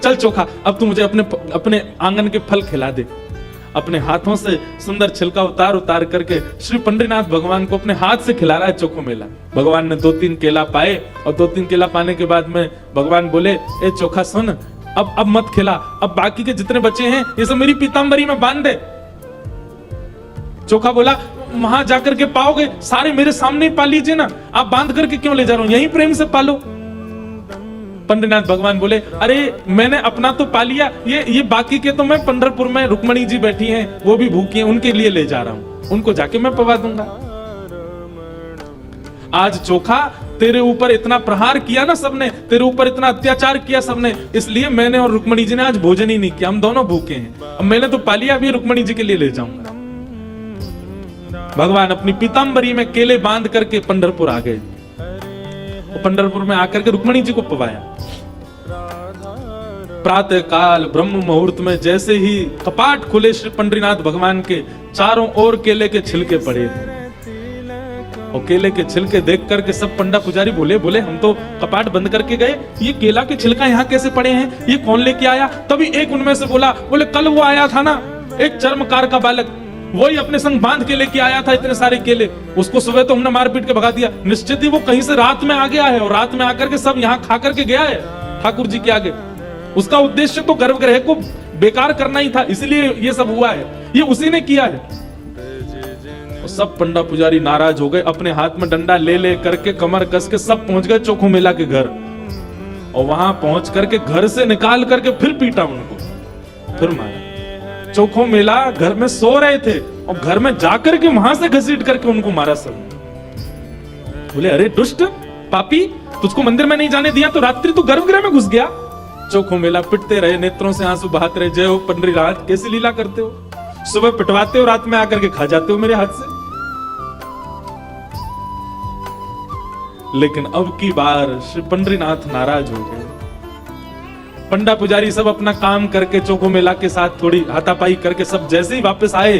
चल चोखा, अब तू मुझे अपने आंगन के फल खिला दे। अपने हाथों से सुंदर छिलका उतार करके श्री पंडरीनाथ भगवान को अपने हाथ से खिला रहा है चोखो मेला। भगवान ने 2-3 केला पाए और 2-3 केला पाने के बाद में भगवान बोले, ए चोखा सुन, अब मत खिला, अब बाकी के जितने बचे हैं ये सब मेरी पीतांबरी में बांध दे। चोखा बोला, वहां जाकर के पाओगे, सारे मेरे सामने ही पा लीजिए ना, आप बांध करके क्यों ले जा रहे हो, यहीं प्रेम से पालो। पंडरीनाथ भगवान बोले, अरे मैंने अपना तो पा लिया, ये बाकी के तो मैं पंढरपुर में रुक्मणी जी बैठी हैं, वो भी भूखी हैं, उनके लिए ले जा रहा हूं, उनको जाके मैं पवा दूंगा। आज चोखा तेरे ऊपर इतना प्रहार किया ना सबने, तेरे ऊपर इतना अत्याचार किया सबने, इसलिए मैंने और रुक्मणी जी ने आज भोजन ही नहीं किया, हम दोनों भूखे हैं। अब मैंने तो पा लिया, अभी रुक्मणी जी के लिए ले जाऊंगा। भगवान अपनी पीतांबरी में केले बांध करके पंढरपुर आ गए। पंढरपुर में आकर के रुक्मणी जी को पवाया। प्रातः काल ब्रह्म मुहूर्त में जैसे ही कपाट खुले श्री पंडरीनाथ भगवान के, चारों ओर केले के छिलके पड़े थे। और केले के छिलके देख करके सब पंडा पुजारी बोले हम तो कपाट बंद करके गए, ये केला के छिलका यहाँ कैसे पड़े हैं, ये कौन लेके आया। तभी एक उनमें से बोले कल वो आया था ना, एक चर्मकार का बालक, वही अपने संग बांध के लेके आया था इतने सारे केले, उसको सुबह तो हमने मारपीट के भगा दिया, निश्चित ही वो कहीं से रात में आ गया है और रात में आकर के सब यहाँ खा करके गया है ठाकुर जी के आगे। उसका उद्देश्य तो गर्भगृह को बेकार करना ही था, इसलिए ये सब हुआ है, ये उसी ने किया है। तो सब पंडा पुजारी नाराज हो गए, अपने हाथ में डंडा ले करके कमर कस के सब पहुंच गए चोखो मेला के घर। और वहां पहुंच करके घर से निकाल करके फिर पीटा उनको, फिर मारा। चोखो मेला घर में सो रहे थे और घर में जाकर के वहां से घसीट करके उनको मारा सब। बोले, अरे दुष्ट पापी, तुझको मंदिर में नहीं जाने दिया तो रात्रि तू गर्भगृह में घुस गया। चोखो मेला पिटते रहे, नेत्रों से आंसू बहाते रहे, जय हो पंडरीनाथ, कैसी लीला करते हो, सुबह पिटवाते हो, रात में आकर के खा जाते हो मेरे हाथ से। लेकिन अब की बार श्री पंडरीनाथ नाराज हो गए। पंडा पुजारी सब अपना काम करके चोखो मेला के साथ थोड़ी हाथापाई करके सब जैसे ही वापस आए,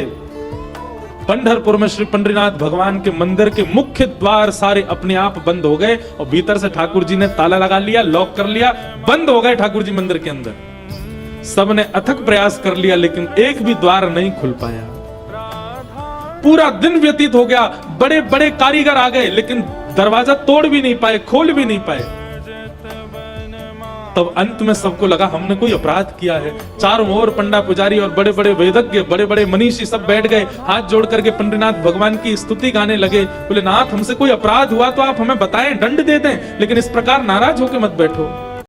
पंढरपुर में श्री पंडरीनाथ भगवान के मंदिर के मुख्य द्वार सारे अपने आप बंद हो गए और भीतर से ठाकुर जी ने ताला लगा लिया, लॉक कर लिया, बंद हो गए ठाकुर जी मंदिर के अंदर। सबने अथक प्रयास कर लिया लेकिन एक भी द्वार नहीं खुल पाया। पूरा दिन व्यतीत हो गया, बड़े बड़े कारीगर आ गए लेकिन दरवाजा तोड़ भी नहीं पाए, खोल भी नहीं पाए। तब अंत में सबको लगा हमने कोई अपराध किया है। चारों ओर पंडा पुजारी और बड़े बड़े वेदज्ञ, बड़े बड़े मनीषी सब बैठ गए, हाथ जोड़ करके पंडरीनाथ भगवान की स्तुति गाने लगे। बोले, नाथ हमसे कोई अपराध हुआ तो आप हमें बताएं, दंड दे दें, लेकिन इस प्रकार नाराज होकर मत बैठो।